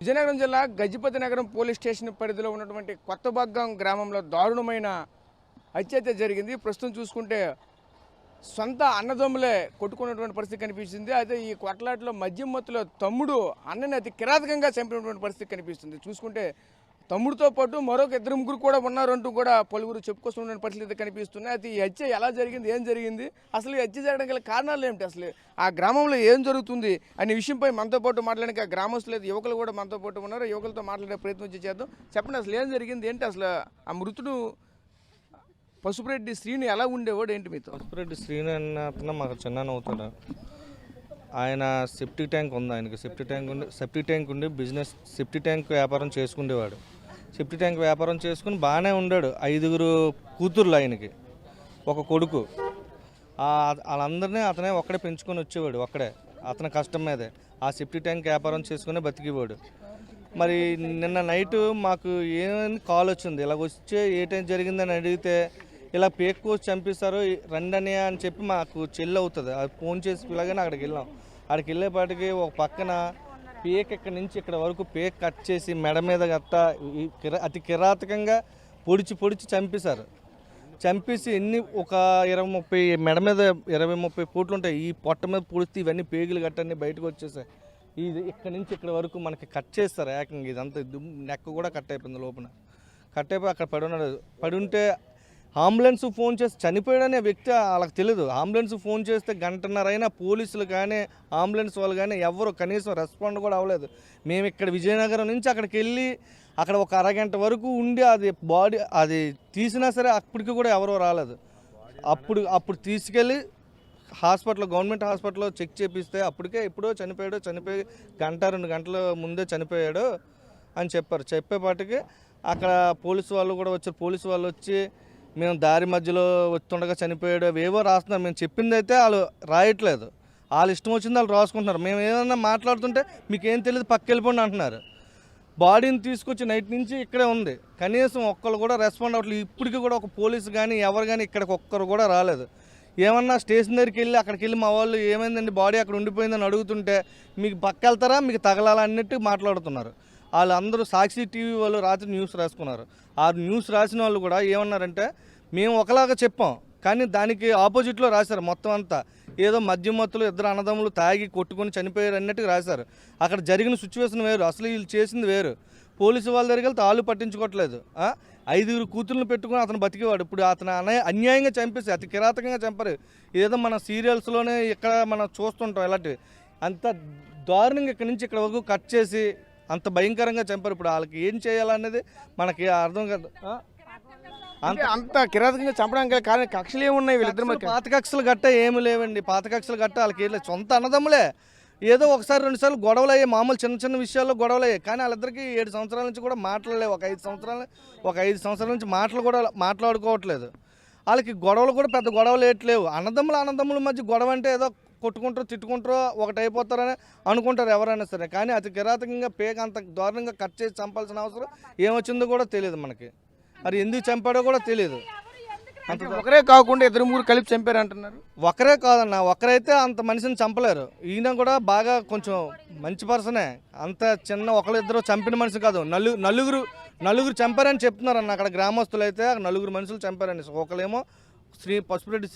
విజయనగరం జిల్లా గజపతి నగరం police station పరిధిలో ఉన్నటువంటి కొత్తబగ్గం గ్రామంలో దారుణమైన హత్య జరిగింది. ప్రస్తుతం చూసుకుంటే సొంత అన్నదమ్ములే కొట్టుకున్నటువంటి పరిస్థితి కనిపిస్తుంది. అయితే ఈ కొట్లాటలో మద్యం మత్తులో తమ్ముడు అన్నని అతి కిరాతకంగా చంపినటువంటి పరిస్థితి కనిపిస్తుంది. చూసుకుంటే తమ్ముడితో పాటు మరొక ఇద్దరు ముగ్గురు కూడా ఉన్నారంటూ కూడా పలువురు చెప్పుకొస్తున్న పరిస్థితి కనిపిస్తున్నాయి. అయితే ఈ హత్య ఎలా జరిగింది, ఏం జరిగింది, అసలు ఈ హత్య జరగడం గల కారణాలు ఏమిటి, అసలు ఆ గ్రామంలో ఏం జరుగుతుంది అనే విషయంపై మనతో పాటు మాట్లాడడానికి ఆ గ్రామస్తులు యువకులు కూడా మనతో పాటు ఉన్నారు. యువకులతో మాట్లాడే ప్రయత్నం చేద్దాం. చెప్పండి, అసలు ఏం జరిగింది, ఏంటి అసలు ఆ మృతుడు పసుపురెడ్డి శ్రీను ఎలా ఉండేవాడు, ఏంటి మీతో? పసుపురెడ్డి శ్రీను అన్న అతను మాకు చిన్న అవుతాడు. ఆయన సెప్టిక్ ట్యాంక్ ఉంది, ఆయనకి సెప్టిక్ ట్యాంక్ ఉండి బిజినెస్ సెప్టిక్ ట్యాంక్ వ్యాపారం చేసుకునేవాడు. సెప్టిక్ ట్యాంక్ వ్యాపారం చేసుకుని బాగానే ఉండాడు. 5 కూతుర్లు ఆయనకి, ఒక కొడుకు. వాళ్ళందరినీ అతనే ఒక్కడే పెంచుకొని వచ్చేవాడు. అతని కష్టం మీదే ఆ సెప్టిక్ ట్యాంక్ వ్యాపారం చేసుకుని బతికేవాడు. మరి నిన్న నైట్ మాకు ఏమైంది కాల్ వచ్చింది, ఇలాగ వచ్చే ఏ టైం జరిగిందని అడిగితే ఇలా పేక్ కోసి చంపిస్తారు రండి అని చెప్పి మాకు చెల్లి అవుతుంది. అది ఫోన్ చేసి ఇలాగని అక్కడికి వెళ్ళాం. అక్కడికి వెళ్ళేపాటికి ఒక పక్కన పేక్ ఇక్కడి నుంచి ఇక్కడ వరకు పేక్ కట్ చేసి మెడ మీద గట్ట అతి కిరాతకంగా పొడిచి చంపేశారు. చంపేసి ఒక 20-30 మెడ మీద 20-30 పూట్లు ఉంటాయి. ఈ పొట్ట మీద పొడిస్తే ఇవన్నీ పేగులు గట్టన్నీ బయటకు వచ్చేసాయి. ఇది ఇక్కడ నుంచి ఇక్కడ వరకు మనకి కట్ చేస్తారు ఏకంగా. ఇదంతా నెక్ కూడా కట్ అయిపోయింది, లోపల కట్ అయిపోయి అక్కడ పడి ఉంటే అంబులెన్స్ ఫోన్ చేసి చనిపోయాడనే వ్యక్తి వాళ్ళకి తెలియదు. అంబులెన్స్ ఫోన్ చేస్తే 1.5 గంట అయినా పోలీసులు కానీ అంబులెన్స్ వాళ్ళు కానీ ఎవరు కనీసం రెస్పాండ్ కూడా అవ్వలేదు. మేము ఇక్కడ విజయనగరం నుంచి అక్కడికి వెళ్ళి అక్కడ ఒక అరగంట వరకు ఉండి అది తీసినా సరే అప్పటికి కూడా ఎవరో రాలేదు. అప్పుడు తీసుకెళ్ళి గవర్నమెంట్ హాస్పిటల్లో చెక్ చేపిస్తే అప్పటికే ఎప్పుడో చనిపోయి 1-2 గంటల ముందే చనిపోయాడు అని చెప్పారు. చెప్పేపాటికి అక్కడ పోలీసు వాళ్ళు కూడా వచ్చారు. పోలీసు వాళ్ళు వచ్చి మేము దారి మధ్యలో వస్తుండగా చనిపోయాడు ఏవో రాస్తున్నారు. మేము చెప్పింది అయితే వాళ్ళు రాయట్లేదు, వాళ్ళు ఇష్టం వచ్చింది వాళ్ళు రాసుకుంటున్నారు. మేము ఏదన్నా మాట్లాడుతుంటే మీకేం తెలియదు పక్క వెళ్ళిపోండి అంటున్నారు. బాడీని తీసుకొచ్చి నైట్ నుంచి ఇక్కడే ఉంది, కనీసం ఒక్కరు కూడా రెస్పాండ్ అవ్వట్లేదు. ఇప్పటికీ కూడా ఒక పోలీసు కానీ ఎవరు కానీ ఇక్కడికి ఒక్కరు కూడా రాలేదు. ఏమన్నా స్టేషన్ దగ్గరికి వెళ్ళి అక్కడికి వెళ్ళి మా వాళ్ళు ఏమైందండి బాడీ అక్కడ ఉండిపోయిందని అడుగుతుంటే మీకు పక్క వెళ్తారా మీకు తగలాలన్నట్టు మాట్లాడుతున్నారు. వాళ్ళందరూ సాక్షి టీవీ వాళ్ళు రాత్రి న్యూస్ రాసుకున్నారు. ఆ న్యూస్ రాసిన వాళ్ళు కూడా ఏమన్నారంటే మేము ఒకలాగా చెప్పాం కానీ దానికి ఆపోజిట్లో రాశారు. మొత్తం అంతా ఏదో మద్యం మత్తులు 2 అన్నదమ్ములు తాగి కొట్టుకొని చనిపోయారు అన్నట్టు రాశారు. అక్కడ జరిగిన సిచ్యువేషన్ వేరు, అసలు వీళ్ళు చేసింది వేరు. పోలీసు వాళ్ళ దగ్గరికి వెళ్తే వాళ్ళు పట్టించుకోవట్లేదు. 5 కూతుర్లను పెట్టుకుని అతను బతికేవాడు. ఇప్పుడు అతను అన్యాయంగా చంపేసి అతి కిరాతకంగా చంపారు. ఏదో మన సీరియల్స్లోనే ఇక్కడ మనం చూస్తుంటాం ఇలాంటివి. అంత దారుణంగా ఇక్కడి నుంచి ఇక్కడ వరకు కట్ చేసి అంత భయంకరంగా చంపారు. ఇప్పుడు వాళ్ళకి ఏం చేయాలనేది మనకి అర్థం కాదు. అంత కిరాతకంగా చంపడానికి కారణం కక్షలు ఏమున్నాయి వీళ్ళిద్దరు? పాత కక్షలు గట్ట ఏమి లేవండి. పాత కక్షలు గట్ట వాళ్ళకి ఏం లేదు, సొంత అన్నదమ్ములే. ఏదో 1-2 సార్లు గొడవలు అయ్యాయి, మామూలు చిన్న విషయాల్లో గొడవలు అయ్యాయి. కానీ వాళ్ళిద్దరికి 7 సంవత్సరాల నుంచి కూడా మాట్లాడలేదు. ఒక 5 సంవత్సరాల నుంచి మాటలు కూడా మాట్లాడుకోవట్లేదు. వాళ్ళకి గొడవలు కూడా పెద్ద గొడవలు ఏట్లేవు. అన్నదమ్ముల మధ్య గొడవ అంటే ఏదో కొట్టుకుంటారో తిట్టుకుంటారో ఒకటి అయిపోతారని అనుకుంటారు ఎవరైనా సరే. కానీ అతి కిరాతకంగా పేక అంత దారుణంగా కట్ చేసి చంపాల్సిన అవసరం ఏమొచ్చిందో కూడా తెలియదు మనకి. మరి ఎందుకు చంపాడో కూడా తెలియదు. ఒకరే కాకుండా 2-3 కలిపి చంపారు అంటున్నారు. ఒకరే కాదన్న, ఒకరైతే అంత మనిషిని చంపలేరు. ఈయన కూడా బాగా కొంచెం మంచి పర్సనే. అంత చిన్న 1-2 చంపిన మనిషి కాదు, నలుగురు చంపారని చెప్తున్నారు అన్న. అక్కడ గ్రామస్తులు అయితే 4 మనుషులు చంపారని. ఒకళ్ళేమో పసుపురెడ్డి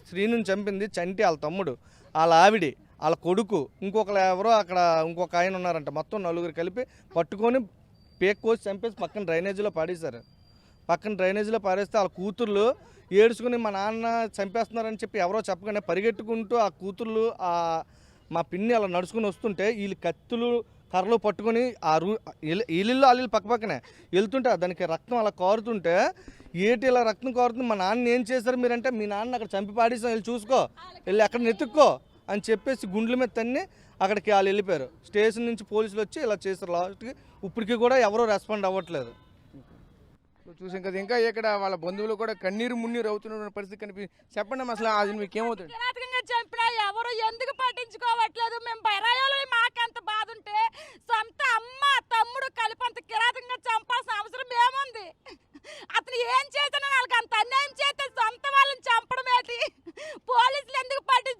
శ్రీను చంపింది చంటి వాళ్ళ తమ్ముడు, వాళ్ళ ఆవిడి, వాళ్ళ కొడుకు, ఇంకొకరు ఎవరో అక్కడ ఇంకొక ఆయన ఉన్నారంట. మొత్తం 4 కలిపి పట్టుకొని పేక్ కోసి చంపేసి పక్కన డ్రైనేజీలో పాడేశారు. పక్కన డ్రైనేజీలో పారేస్తే వాళ్ళ కూతుర్లు ఏడుచుకుని మా నాన్న చంపేస్తున్నారని చెప్పి ఎవరో చెప్పగానే పరిగెట్టుకుంటూ ఆ కూతుర్లు మా పిన్ని అలా నడుచుకుని వస్తుంటే వీళ్ళు కత్తులు కర్రలు పట్టుకొని వీళ్ళు వాళ్ళు పక్కనే వెళ్తుంటే దానికి రక్తం అలా కారుతుంటే ఏటి ఇలా రక్తం కారుతుంది, మా నాన్న ఏం చేశారు మీరంటే మీ నాన్న అక్కడ చంపి పాడేసాం, వెళ్ళి చూసుకో, వెళ్ళి అక్కడ నెతుక్కో అని చెప్పేసి గుండెల మీద తన్ని అక్కడికి వాళ్ళు వెళ్ళిపోయారు. స్టేషన్ నుంచి పోలీసులు వచ్చి ఇలా చేశారు. లాస్ట్కి ఇప్పటికీ కూడా ఎవరో రెస్పాండ్ అవ్వట్లేదు. చూసాం కదా, ఇంకా ఇక్కడ వాళ్ళ బంధువులు కూడా కన్నీరు మున్నీరు అవుతున్న పరిస్థితి చెప్పండి అసలు అది మీకు ఏమవుతుంది? చంపినా ఎవరు ఎందుకు పట్టించుకోవట్లేదు? మేము పరాయాలు మాకంత బాధ ఉంటే సొంత అమ్మ తమ్ముడు కలిపి అంత కిరాతకంగా చంపాల్సిన అవసరం ఏముంది? అతను ఏం చేసినా వాళ్ళకి అంత అన్యాయం చేస్తే సొంత వాళ్ళని చంపడం ఏంటి? పోలీసులు ఎందుకు పట్టించుకోవాలి?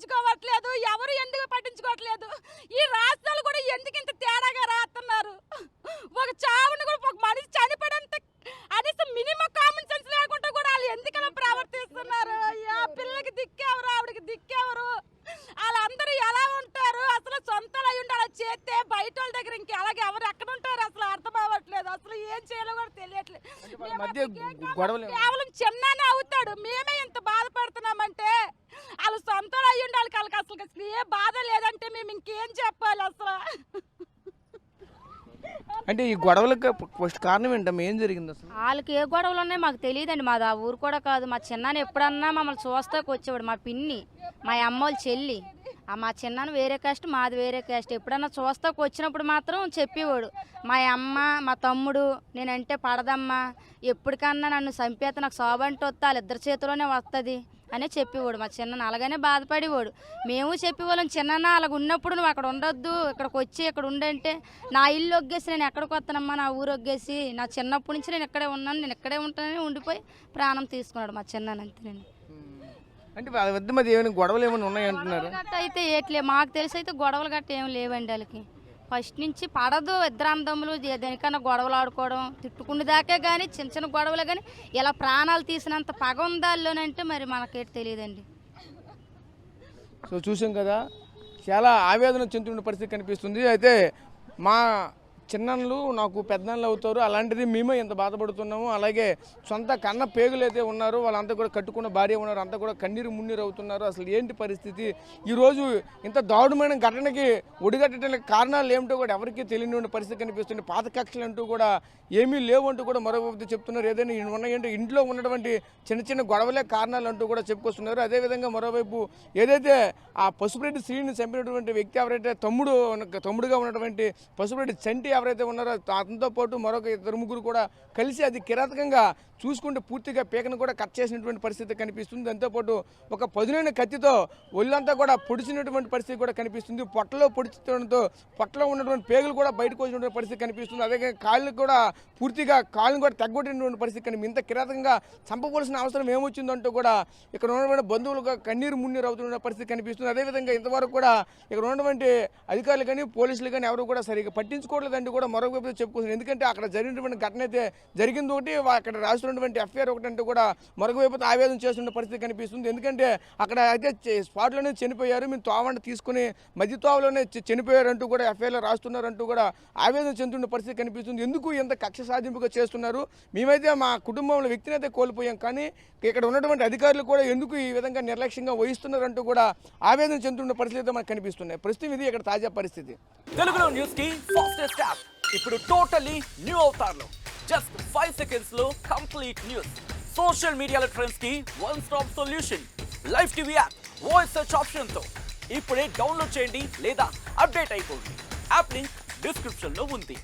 మధ్య గొడవలు కేవలం చిన్ననే అవుతాడు. మేమే ఇంత బాధపడుతున్నామంటే వాళ్ళు సొంతం అయ్యి ఉండాలి. వాళ్ళకి అసలు ఏ బాధ లేదంటే మేము ఇంకేం చెప్పాలి అసలు. అంటే ఈ గొడవలకు ఫస్ట్ కారణం ఏంటమ్మా? ఏం జరిగింది అసలు? వాళ్ళకి ఏ గొడవలు ఉన్నాయి మాకు తెలియదండి. మాది ఆ ఊరు కూడా కాదు. మా చిన్నాన్న ఎప్పుడన్నా మమ్మల్ని చూస్తాకు వచ్చేవాడు. మా పిన్ని, మా అమ్మోళ్ళ చెల్లి, మా చిన్నాన్న వేరే కాస్ట్, మాది వేరే కాస్ట్. ఎప్పుడన్నా చూస్తాకు వచ్చినప్పుడు మాత్రం చెప్పేవాడు, మా అమ్మ మా తమ్ముడు నేనంటే పడదమ్మా, ఎప్పటికన్నా నన్ను చంపేస్తే నాకు శోభంటే వస్తే వాళ్ళిద్దరి చేతిలోనే వస్తుంది అనే చెప్పేవాడు మా చిన్న. అలాగనే బాధపడేవాడు. మేము చెప్పేవాళ్ళం, చిన్న అలాగ ఉన్నప్పుడు నువ్వు అక్కడ ఉండొద్దు, ఇక్కడికి వచ్చి ఇక్కడ ఉండంటే నా ఇల్లు ఒగ్గేసి నేను ఎక్కడికి వస్తానమ్మా, నా ఊరు ఒగ్గేసి నా చిన్నప్పటి నుంచి నేను ఇక్కడే ఉన్నాను, నేను ఇక్కడే ఉంటానని ఉండిపోయి ప్రాణం తీసుకున్నాడు మా చిన్న. అంతేనండి. అంటే వాళ్ళ వద్ద మరి ఏమైనా గొడవలు ఏమైనా ఉన్నాయంటున్నారు? గట్ట అయితే ఏట్లే మాకు తెలిసి అయితే గొడవలు గట్ట ఏం లేవండి. వాళ్ళకి ఫస్ట్ నుంచి పడదు. ఇద్దరు అన్నదమ్ములు దేనికన్నా గొడవలు ఆడుకోవడం, తిట్టుకునే దాకే కానీ చిన్న చిన్న గొడవలే కానీ ఇలా ప్రాణాలు తీసినంత పగ ఉందాల్లోనంటే మరి మనకేటి తెలియదండి. సో చూసాం కదా, చాలా ఆవేదన చెందుతున్న పరిస్థితి కనిపిస్తుంది. అయితే మా చిన్నలు నాకు పెద్దలు అవుతారు, అలాంటిది మేమే ఎంత బాధపడుతున్నాము. అలాగే సొంత కన్న పేగులు అయితే ఉన్నారు, వాళ్ళంతా కూడా కట్టుకున్న భార్య ఉన్నారు, అంతా కూడా కన్నీరు మున్నీరు అవుతున్నారు. అసలు ఏంటి పరిస్థితి? ఈరోజు ఇంత దారుణమైన ఘటనకి ఒడిగట్టడానికి కారణాలు ఏమిటో కూడా ఎవరికీ తెలియని పరిస్థితి కనిపిస్తుంది. పాత కక్షలు అంటూ కూడా ఏమీ లేవు అంటూ కూడా మరొక చెప్తున్నారు. ఏదైనా ఉన్నాయంటే ఇంట్లో ఉన్నటువంటి చిన్న చిన్న గొడవలే కారణాలు అంటూ కూడా చెప్పుకొస్తున్నారు. అదేవిధంగా మరోవైపు ఏదైతే ఆ పసుపురెడ్డి శ్రీని చంపినటువంటి వ్యక్తి ఎవరైతే తమ్ముడుగా ఉన్నటువంటి పసుపురెడ్డి చంటి ఎవరైతే ఉన్నారో అతనితో పాటు మరొక ఇద్దరు ముగ్గురు కూడా కలిసి అది కిరాతకంగా చూసుకుంటే పూర్తిగా పీకను కూడా కట్ చేసినటువంటి పరిస్థితి కనిపిస్తుంది. దాంతోపాటు ఒక పదునైన కత్తితో ఒళ్ళంతా కూడా పొడిచినటువంటి పరిస్థితి కూడా కనిపిస్తుంది. పొట్టలో పొడిచడంతో పొట్టలో ఉన్నటువంటి పేగులు కూడా బయటకు వచ్చినటువంటి పరిస్థితి కనిపిస్తుంది. అదే కాళ్ళు కూడా పూర్తిగా కాళ్ళను కూడా తగ్గొట్టినటువంటి పరిస్థితి కనిపిస్తుంది. ఇంత కిరాతకంగా చంపవలసిన అవసరం ఏమొచ్చిందంటూ కూడా ఇక్కడ ఉన్నటువంటి బంధువులుగా కన్నీరు మున్నీరు అవుతున్న పరిస్థితి కనిపిస్తుంది. అదేవిధంగా ఇంతవరకు కూడా ఇక్కడ ఉన్నటువంటి అధికారులు కానీ పోలీసులు కానీ ఎవరు కూడా సరిగ్గా పట్టించుకోవట్లేదంటూ కూడా మరొక వైపు చెప్పుకుంటున్నారు. ఎందుకంటే అక్కడ జరిగినటువంటి ఘటన అయితే జరిగింది ఒకటి, అక్కడ రాస్తున్నటువంటి ఎఫ్ఐఆర్ ఒకటంటూ కూడా మరొక వైపు ఆవేదన చేస్తున్న పరిస్థితి కనిపిస్తుంది. ఎందుకంటే అక్కడ అయితే స్పాట్లోనే చనిపోయారు, మేము తోవంట తీసుకుని మధ్య తోవలోనే చనిపోయారంటూ కూడా ఎఫ్ఐఆర్లో రాస్తున్నారంటూ కూడా ఆవేదన చెందుతున్న పరిస్థితి కనిపిస్తుంది. ఎందుకు ఎంత కక్ష సాధింపుగా చేస్తున్నారు? మేమైతే మా కుటుంబంలో వ్యక్తిని అయితే కోల్పోయాం, కానీ ఇక్కడ ఉన్నటువంటి అధికారులు కూడా ఎందుకు ఈ విధంగా నిర్లక్ష్యంగా వహిస్తున్నారంటూ కూడా ఆవేదన చెందుతున్న పరిస్థితి మనకు కనిపిస్తున్నాయి. ప్రస్తుతం ఇది ఇక్కడ తాజా పరిస్థితి. తెలుగులో న్యూస్ కి ఫాస్టెస్ట్ యాప్ ఇప్పుడు టోటలీ న్యూ అవతార్లో జస్ట్ 5 seconds లో కంప్లీట్ న్యూస్. సోషల్ మీడియాలో ట్రెండ్స్ కి one stop solution. Live TV app voice search option తో ఇప్పుడే డౌన్లోడ్ చేయండి లేదా అప్డేట్ అయిపోండి. యాప్ లింక్ డిస్క్రిప్షన్ లో ఉంది.